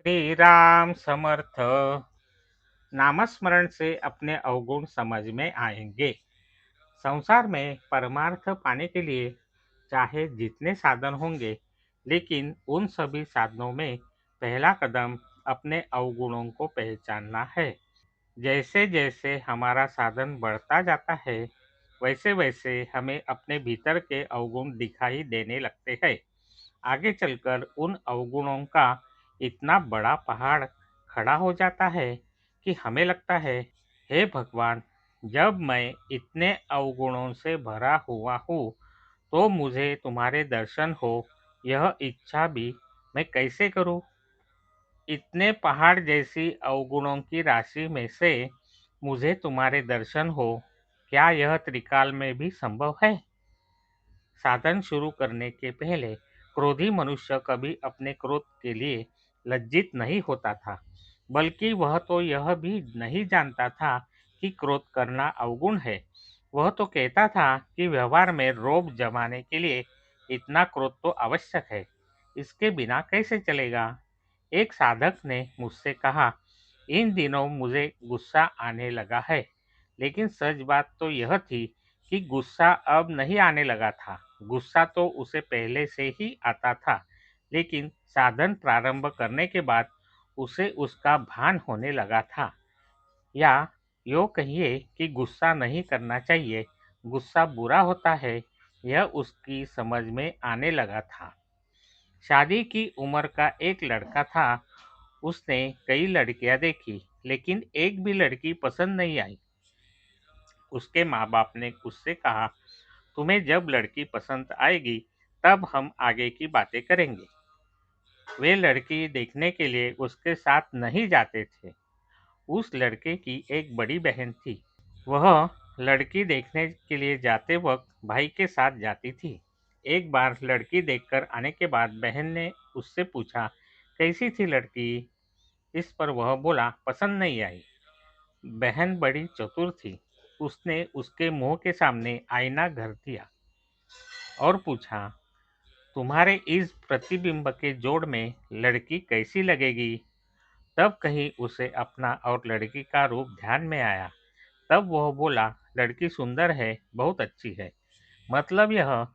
श्री राम समर्थ। नामस्मरण से अपने अवगुण समझ में आएंगे। संसार में परमार्थ पाने के लिए चाहे जितने साधन होंगे, लेकिन उन सभी साधनों में पहला कदम अपने अवगुणों को पहचानना है। जैसे जैसे हमारा साधन बढ़ता जाता है, वैसे वैसे हमें अपने भीतर के अवगुण दिखाई देने लगते हैं। आगे चलकर उन अवगुणों का इतना बड़ा पहाड़ खड़ा हो जाता है कि हमें लगता है, हे भगवान, जब मैं इतने अवगुणों से भरा हुआ हूँ, तो मुझे तुम्हारे दर्शन हो, यह इच्छा भी मैं कैसे करूँ? इतने पहाड़ जैसी अवगुणों की राशि में से मुझे तुम्हारे दर्शन हो, क्या यह त्रिकाल में भी संभव है? साधन शुरू करने के पहले क्रोधी मनुष्य कभी अपने क्रोध के लिए लज्जित नहीं होता था, बल्कि वह तो यह भी नहीं जानता था कि क्रोध करना अवगुण है। वह तो कहता था कि व्यवहार में रोब जमाने के लिए इतना क्रोध तो आवश्यक है, इसके बिना कैसे चलेगा। एक साधक ने मुझसे कहा, इन दिनों मुझे गुस्सा आने लगा है, लेकिन सच बात तो यह थी कि गुस्सा अब नहीं आने लगा था। गुस्सा तो उसे पहले से ही आता था, लेकिन साधन प्रारंभ करने के बाद उसे उसका भान होने लगा था। या यूँ कहिए कि गुस्सा नहीं करना चाहिए, गुस्सा बुरा होता है, यह उसकी समझ में आने लगा था। शादी की उम्र का एक लड़का था। उसने कई लड़कियां देखी, लेकिन एक भी लड़की पसंद नहीं आई। उसके माँ बाप ने उससे कहा, तुम्हें जब लड़की पसंद आएगी, तब हम आगे की बातें करेंगे। वे लड़की देखने के लिए उसके साथ नहीं जाते थे। उस लड़के की एक बड़ी बहन थी। वह लड़की देखने के लिए जाते वक्त भाई के साथ जाती थी। एक बार लड़की देखकर आने के बाद बहन ने उससे पूछा, कैसी थी लड़की? इस पर वह बोला, पसंद नहीं आई। बहन बड़ी चतुर थी। उसने उसके मुंह के सामने आईना धर दिया और पूछा, तुम्हारे इस प्रतिबिंब के जोड़ में लड़की कैसी लगेगी? तब कहीं उसे अपना और लड़की का रूप ध्यान में आया। तब वह बोला, लड़की सुंदर है, बहुत अच्छी है। मतलब यह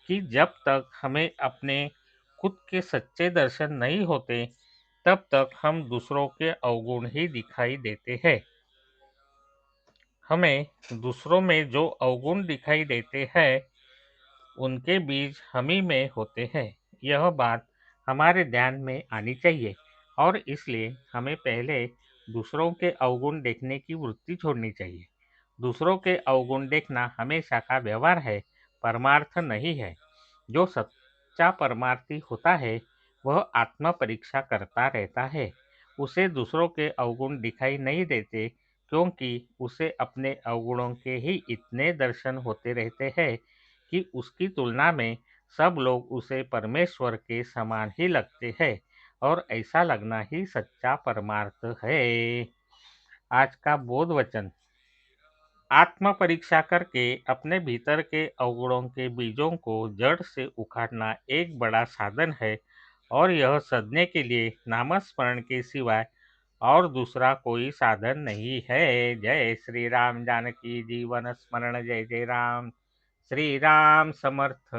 कि जब तक हमें अपने खुद के सच्चे दर्शन नहीं होते, तब तक हम दूसरों के अवगुण ही दिखाई देते हैं। हमें दूसरों में जो अवगुण दिखाई देते हैं, उनके बीज हम ही में होते हैं। यह बात हमारे ध्यान में आनी चाहिए, और इसलिए हमें पहले दूसरों के अवगुण देखने की वृत्ति छोड़नी चाहिए। दूसरों के अवगुण देखना हमेशा का व्यवहार है, परमार्थ नहीं है। जो सच्चा परमार्थी होता है, वह आत्म परीक्षा करता रहता है। उसे दूसरों के अवगुण दिखाई नहीं देते, क्योंकि उसे अपने अवगुणों के ही इतने दर्शन होते रहते हैं कि उसकी तुलना में सब लोग उसे परमेश्वर के समान ही लगते हैं, और ऐसा लगना ही सच्चा परमार्थ है। आज का बोध वचन, आत्म परीक्षा करके अपने भीतर के अवगुणों के बीजों को जड़ से उखाड़ना एक बड़ा साधन है, और यह सधने के लिए नामस्मरण के सिवाय और दूसरा कोई साधन नहीं है। जय श्री राम। जानकी जीवन स्मरण। जय जय राम। श्री राम समर्थ।